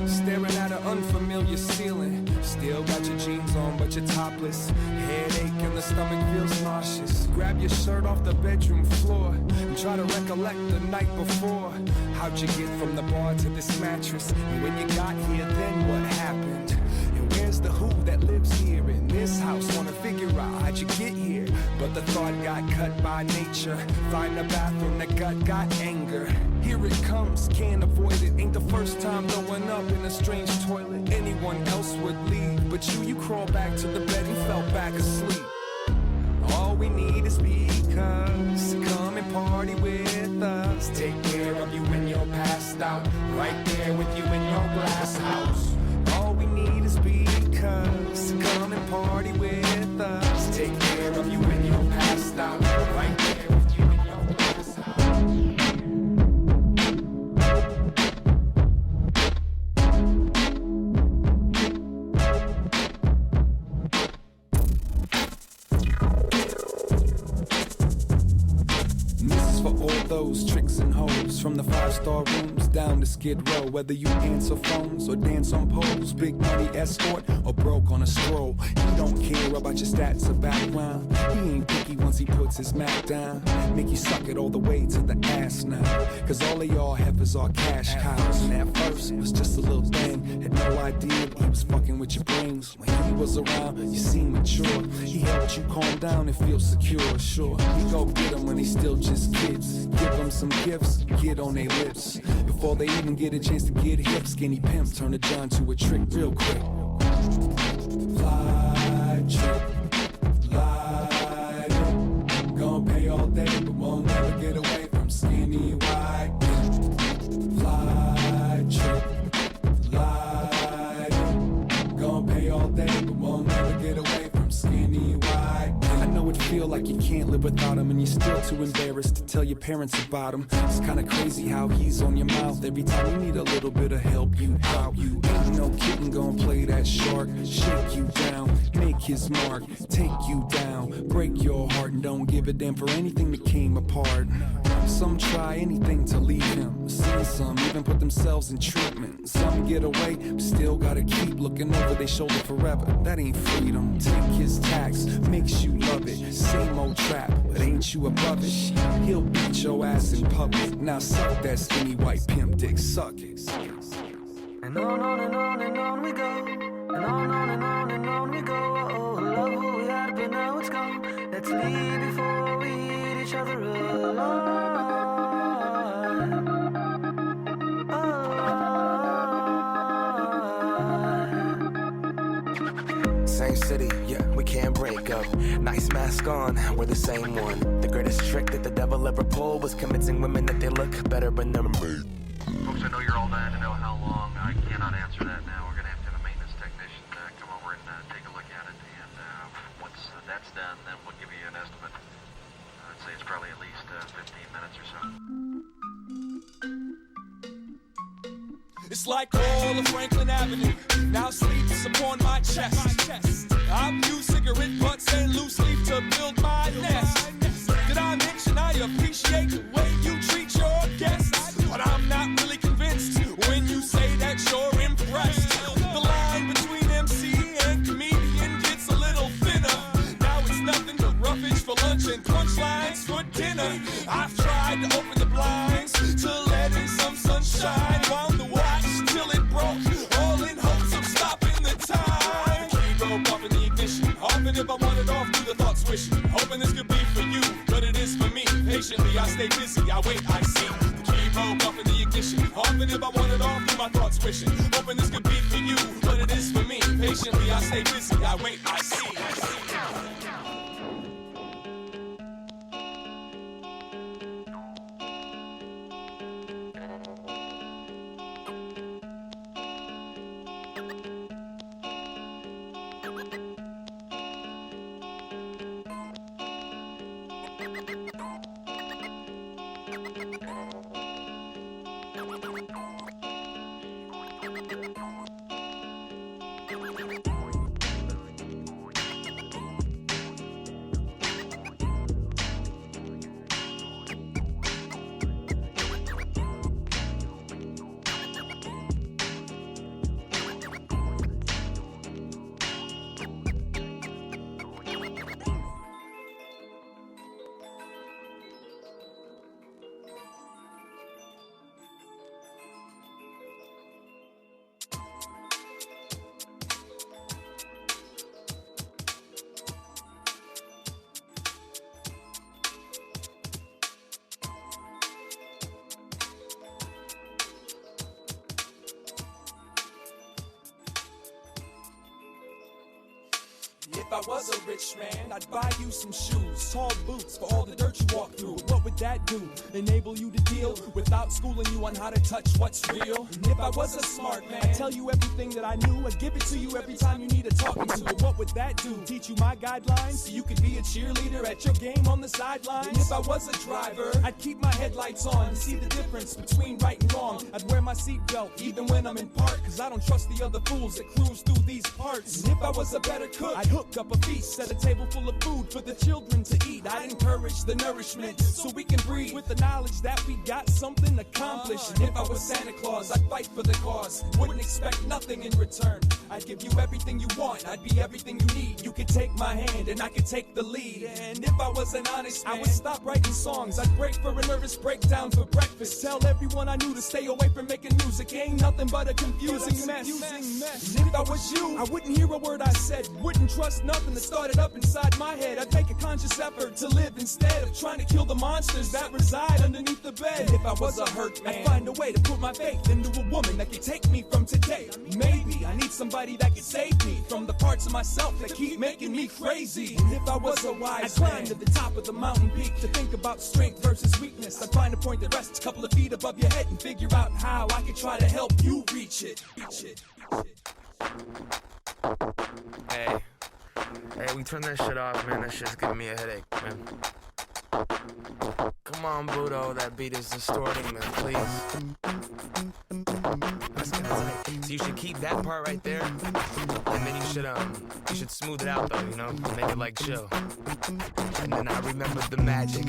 Staring at an unfamiliar ceiling. Still got your jeans on, but you're topless. Headache and the stomach feels nauseous. Grab your shirt off the bedroom floor and try to recollect the night before. How'd you get from the bar to this mattress? And when you got here, then what happened? And where's the who that lives here in this house? Wanna figure out how'd you get here? But the thought got cut by nature. Find the bathroom, the gut got anger. Here it comes, can't avoid it. Ain't the first time throwing up in a strange toilet. Anyone else would leave, but you crawl back to the bed and fell back asleep. All we need is because come and party with us. Take care of you when you're passed out. Right there with you in your glass house. All we need is because come and party with us. Take care of you when you're passed out. Right there with you in your glass house. Those tricks and hoes from the 5-star rooms down to Skid Row. Whether you answer phones or dance on poles, big money escort or broke on a stroll, he don't care about your stats or background. He ain't picky once he puts his Mac down. Make you suck it all the way to the ass now, 'cause all of y'all heifers are cash cows. And at first it was just a little thing, had no idea he was fucking with your brains. When he was around, you seemed mature. He helped you calm down and feel secure. Sure, we go get him when he's still just kids. Give them some gifts, get on their lips. Before they even get a chance to get hip, skinny pimps turn a John to a trick real quick. Fly trick, light it. Gonna pay all day, but won't never get away from skinny white pimp. Fly trick, light it. Gonna pay all day, but won't never get away from skinny white pimp. I know it feel like you can't live without him, and you're still too embarrassed to tell your parents about him. It's kinda crazy how he's on your mouth every time you need a little bit of help. You out, you ain't no kitten gon' play that shark. Shake you down, make his mark, take you down, break your heart, and don't give a damn for anything that came apart. Some try anything to leave him. Seen some even put themselves in treatment. Some get away, but still gotta keep looking over their shoulder forever. That ain't freedom. Take his tax, makes you love it. Same old trap, but ain't you above it? He'll beat your ass in public. Now suck that skinny white pimp dick, suck it. And on and on and on we go. And on and on and on we go. Oh, roads go. Let's leave before we eat each other alive. Same city, yeah, we can't break up. Nice mask on, we're the same one. The greatest trick that the devil ever pulled was convincing women that they look better when they're made. Folks, I know you're all dying to know how long. I cannot answer that now. We're going to have a maintenance technician come over and take a look at it. And once that's done, then we'll give you an estimate. I'd say it's probably at least 15 minutes or so. It's like all of Franklin Avenue now sleeps upon my chest. I've used cigarette butts and loose leaf to build my nest. Did I mention I appreciate the way you treat your guests? But I'm not really convinced when you say that you're impressed. The line between MC and comedian gets a little thinner. Now it's nothing but roughage for lunch and punchlines for dinner. I've tried to open the blinds to let in some sunshine. Wound the watch till it broke, all in hopes of stopping the time. Key broke off in the ignition, often if I want it off, do the thoughts wishing. Hoping this could be for you, but it is for me. Patiently I stay busy, I wait, I see. The key broke off in the ignition, often if I want it off, do my thoughts wishing. Hoping this could be for you, but it is for me. Patiently I stay busy, I wait, I see. If I was a rich man, I'd buy you some shoes, tall boots for all the dirt you walk through. But what would that do? Enable you to deal without schooling you on how to touch what's real? And if I was a smart man, I'd tell you everything that I knew. I'd give it to you every time you need a talking to. But what would that do? Teach you my guidelines so you could be a cheerleader at your game on the sidelines? And if I was a driver, I'd keep my headlights on to see the difference between right and wrong. I'd wear my seatbelt even when I'm in park, cause I don't trust the other fools that cruise through these parts. And if I was a better cook, I'd hook up a feast, set a table full of food for the children to eat. I'd encourage the nourishment so we can breathe with the knowledge that we got something accomplished. And if I was Santa Claus, I'd fight for the cause, wouldn't expect nothing in return. I'd give you everything you want, I'd be everything you need. You could take my hand and I could take the lead. And if I was an honest man, I would stop writing songs. I'd break for a nervous breakdown for breakfast. Tell everyone I knew to stay away from making music. Ain't nothing but a confusing mess. And if I was you, I wouldn't hear a word I said, wouldn't trust nothing that started up inside my head. I'd make a conscious effort to live instead of trying to kill the monsters that reside underneath the bed. And if I was a Herc man, I'd find a way to put my faith into a woman that could take me from today. Maybe I need somebody that could save me from the parts of myself that keep making me crazy. And if I was a wise man, I'd climb to the top of the mountain peak to think about strength versus weakness. I'd find a point that rests a couple of feet above your head and figure out how I could try to help you reach it. Hey, we turn that shit off, man. That shit's giving me a headache, man. Come on, Budo, that beat is distorting, man, please. That's kinda tight. So you should keep that part right there, and then you should smooth it out, though, you know? Make it like chill. And then I remembered the magic.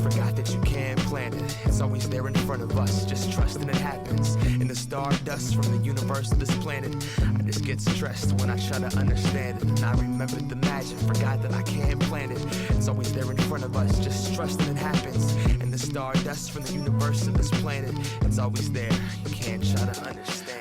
Forgot that you can't plan it. It's always there in front of us, just trusting it happens. In the stardust from the universe of this planet, I just get stressed when I try to understand it. And I remembered the magic, forgot that I can't plan it. It's always there in front of us, just trusting it happens. In the stardust from the universe of this planet, it's always there. You can't try to understand.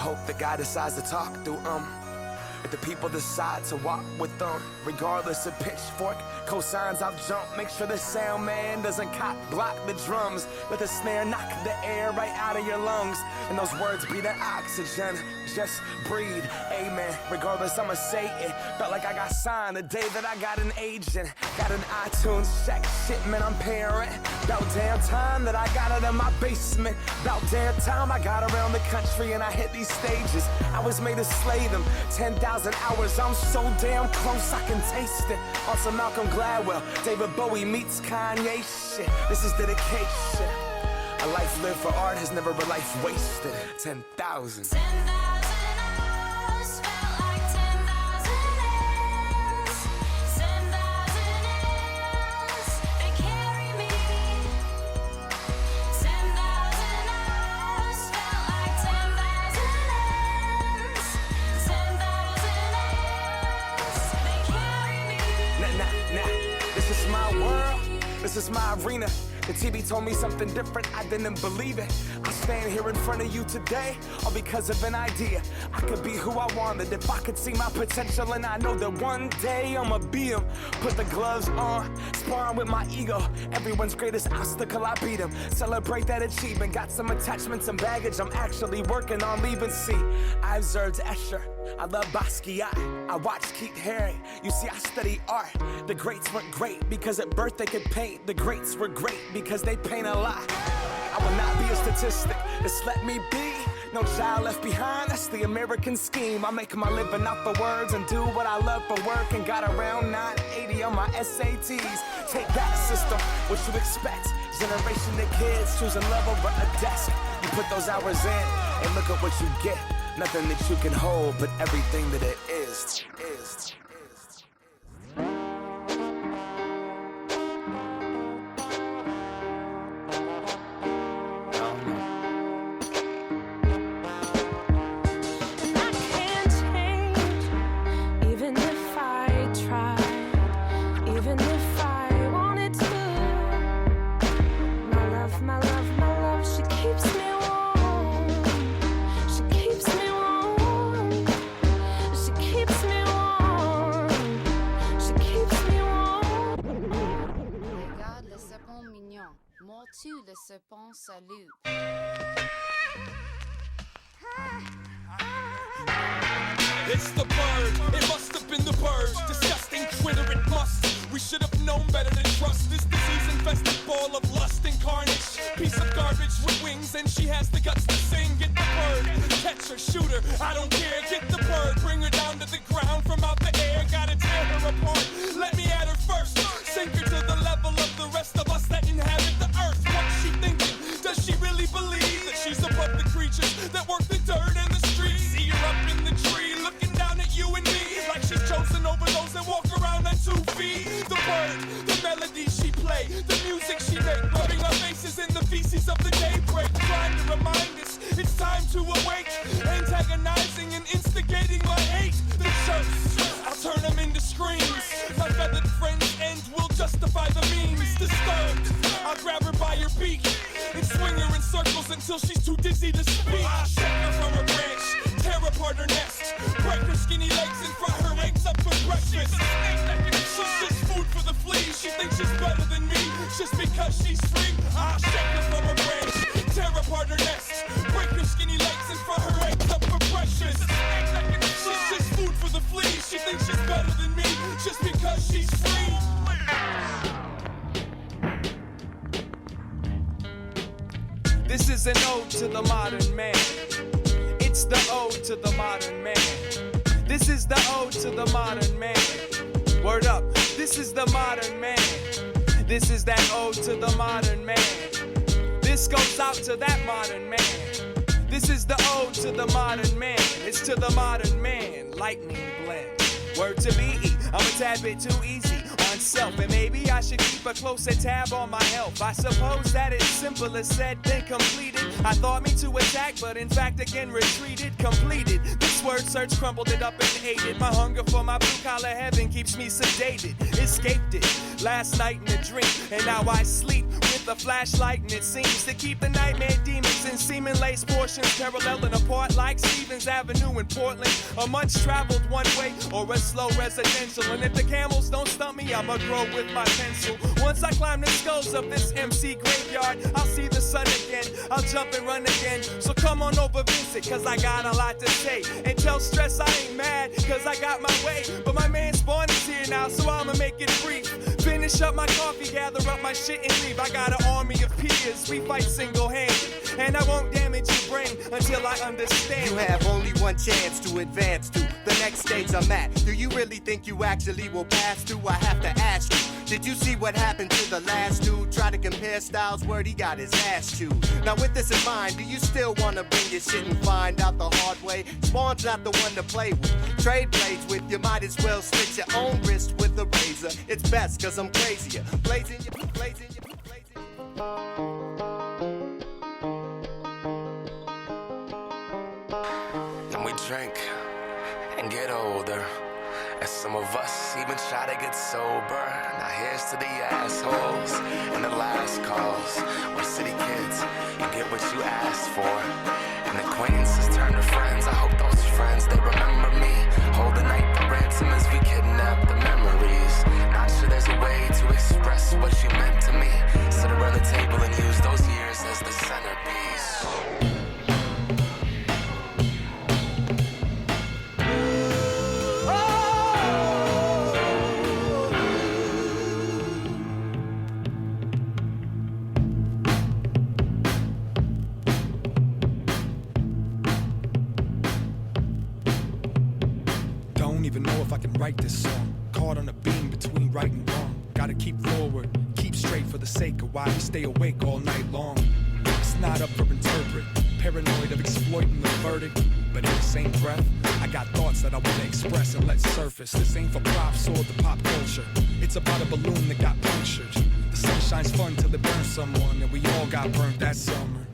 hope the guy decides to talk through if the people decide to walk with them, regardless of pitchfork, cosigns I've jumped. Make sure the sound man doesn't block the drums. Let the snare knock the air right out of your lungs. And those words be the oxygen. Just breathe, amen. Regardless, I'ma say it. Felt like I got signed the day that I got an agent. Got an iTunes check, shit, man, I'm paying rent. About damn time that I got it in my basement. About damn time I got around the country and I hit these stages. I was made to slay them. 10,000 hours, I'm so damn close I can taste it. Also Malcolm Gladwell, David Bowie meets Kanye shit. This is dedication. A life lived for art has never a life wasted. 10,000. 10,000 hours felt like 10,000 ends. 10,000 ends that carry me. 10,000 hours felt like 10,000 ends. 10,000 ends that carry me. Nah. This is my world. This is my arena. The TV told me something different, I didn't believe it. I stand here in front of you today, all because of an idea. I could be who I wanted if I could see my potential, and I know that one day I'ma be him. Put the gloves on, sparring with my ego. Everyone's greatest obstacle, I beat him. Celebrate that achievement, got some attachments and baggage I'm actually working on leaving. See, I observed Escher, I love Basquiat, I watched Keith Haring. You see, I study art. The greats weren't great because at birth they could paint. The greats were great because they paint a lot. I will not be a statistic, just let me be. No child left behind, that's the American scheme. I make my living off of words and do what I love for work. And got around 980 on my SATs. Take that, system, what you expect. Generation of kids choosing love over a desk. You put those hours in and look at what you get. Nothing that you can hold, but everything that it is. Le serpent salute. It's the bird, it must have been the bird. Disgusting critter, it must. We should have known better than trust this disease-infested ball of lust and carnage. Piece of garbage with wings, and she has the guts to sing. Get the bird, catch her, shoot her, I don't care. Get the bird, bring her down to the ground from out the air. Gotta tear her apart, let me at her first. Sink her to the level of the rest of us that inhabit the earth. What's she thinking? Does she really believe that she's above the creatures that work the dirt and the streets? See her up in the tree, looking down at you and me, like she's chosen over those that walk around on 2 feet. The bird, the melody she play, the music she make, rubbing our faces in the feces of the daybreak, trying to remind us it's time to awake, antagonizing and instigating my hate. The chirps, I'll turn them into screams. My feathered friend's end will justify the means. Disturbed, I'll grab her by her beak and swing her in circles until she's too dizzy to speak. I'll shake her from her branch, tear apart her nest, break her skinny legs and fry her eggs up for breakfast. She's just food for the fleas. She thinks she's better than me just because she's free. I'll shake her from her branch, tear apart her nest, break her skinny legs and fry her eggs up for breakfast. She's just food for the fleas. She thinks she's better than me just because she's free. This is an ode to the modern man. It's the ode to the modern man. This is the ode to the modern man. Word up, this is the modern man. This is that ode to the modern man. This goes out to that modern man. This is the ode to the modern man. It's to the modern man. Lightning blend. Word to me, I'm a tad bit too easy on self, and maybe I should keep a closer tab on my health. I suppose that it's simple as said, then completed. I thought me to attack, but in fact again retreated, completed. This word search crumbled it up and ate it. My hunger for my blue collar heaven keeps me sedated. Escaped it last night in a dream, and now I sleep with the flashlight, and it seems to keep the nightmare demons in seeming lace portions paralleling apart like Stevens Avenue in Portland. A much traveled one way or a slow residential. And if the camels don't stump me, I'ma grow with my pencil. Once I climb the skulls of this MC graveyard, I'll see the sun again. I'll jump and run again. So come on over, visit, cause I got a lot to say. And tell stress I ain't mad, cause I got my way. But my man Spawn is here now, so I'ma make it brief. Finish up my coffee, gather up my shit and leave. I got an army of peers, we fight single-handed. And I won't damage your brain until I understand. You have only one chance to advance to the next stage I'm at. Do you really think you actually will pass through? I have to ask you, did you see what happened to the last dude? Try to compare styles, word, he got his ass chewed. Now with this in mind, do you still wanna bring your shit and find out the hard way? Spawn's not the one to play with. Trade blades with, you might as well slit your own wrist with a razor. It's best cause I'm crazier. Blazing you. And we drink and get older, and some of us even try to get sober. Now here's to the assholes and the last calls. We're city kids, you get what you asked for. And acquaintances turn to friends. I hope those friends, they remember me. Hold the night for ransom as we kidnap the memories. Not sure there's a way to express what you meant to me. Sit around the table and use those years as the centerpiece. Even know if I can write this song. Caught on a beam between right and wrong. Gotta keep forward, keep straight for the sake of why we stay awake all night long. It's not up for interpret, paranoid of exploiting the verdict. But in the same breath, I got thoughts that I wanna express and let surface. This ain't for props or the pop culture. It's about a balloon that got punctured. The sun shines fun till it burns someone, and we all got burnt that summer.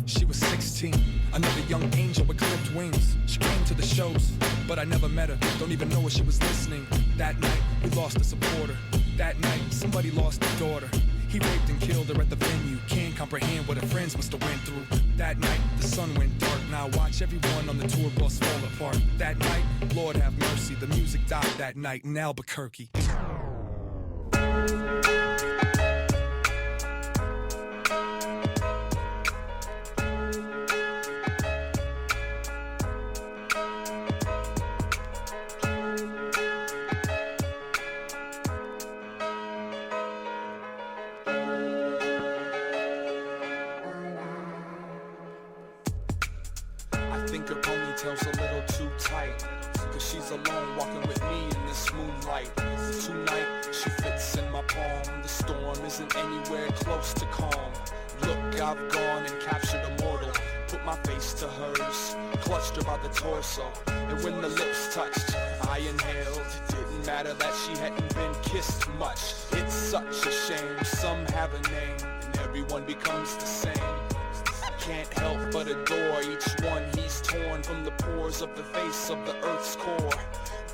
She was 16, another young angel with clipped wings. She came to the shows, but I never met her. Don't even know if she was listening. That night, we lost a supporter. That night, somebody lost a daughter. He raped and killed her at the venue. Can't comprehend what her friends must have went through. That night, the sun went dark. Now watch everyone on the tour bus fall apart. That night, Lord have mercy, the music died that night in Albuquerque. Her ponytail's a little too tight, cause she's alone walking with me in this moonlight. Tonight, she fits in my palm. The storm isn't anywhere close to calm. Look, I've gone and captured a mortal. Put my face to hers, clutched her by the torso. And when the lips touched, I inhaled. Didn't matter that she hadn't been kissed much. It's such a shame, some have a name, and everyone becomes the same. Can't help but adore each one. He's torn from the pores of the face of the earth's core.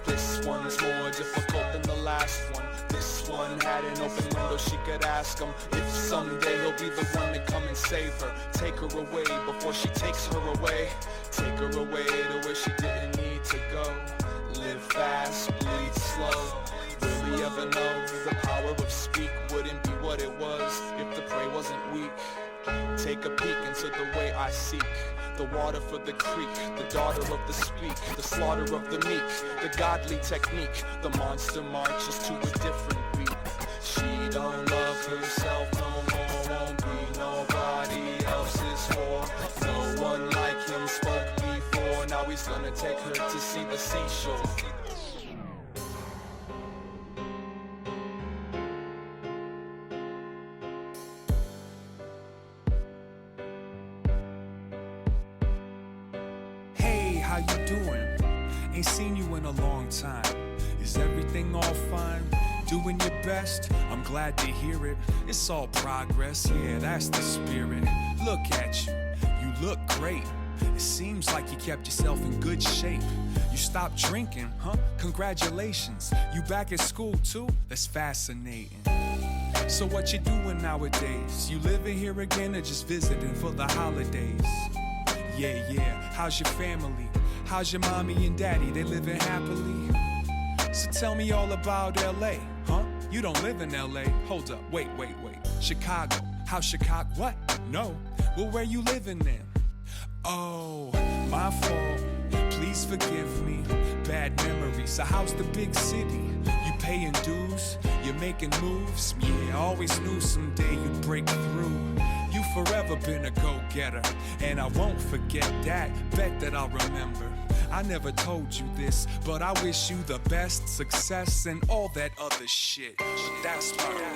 This one's more difficult than the last one. This one had an open window, she could ask him if someday he'll be the one to come and save her. Take her away before she takes her away. Take her away to where she didn't need to go. Live fast, bleed slow. Will we ever know the power of speak wouldn't be what it was if the prey wasn't weak? Take a peek into the way I seek. The water for the creek, the daughter of the speak, the slaughter of the meek, the godly technique. The monster marches to a different beat. She don't love herself no more, won't be nobody else's whore. No one like him spoke before, now he's gonna take her to see the seashore. How you doing? Ain't seen you in a long time. Is everything all fine? Doing your best? I'm glad to hear it. It's all progress, yeah, that's the spirit. Look at you, you look great. It seems like you kept yourself in good shape. You stopped drinking, huh? Congratulations. You back at school too? That's fascinating. So what you doing nowadays? You living here again or just visiting for the holidays? Yeah, how's your family? How's your mommy and daddy? They living happily? So tell me all about LA, huh? You don't live in LA. Hold up, wait. Chicago. How's Chicago? What? No. Well, where you living then? Oh, my fault. Please forgive me. Bad memories. So how's the big city? You paying dues? You're making moves? Yeah, I always knew someday you'd break through. You forever been a go-getter, and I won't forget that. Bet that I'll remember. I never told you this, but I wish you the best success and all that other shit. That's right.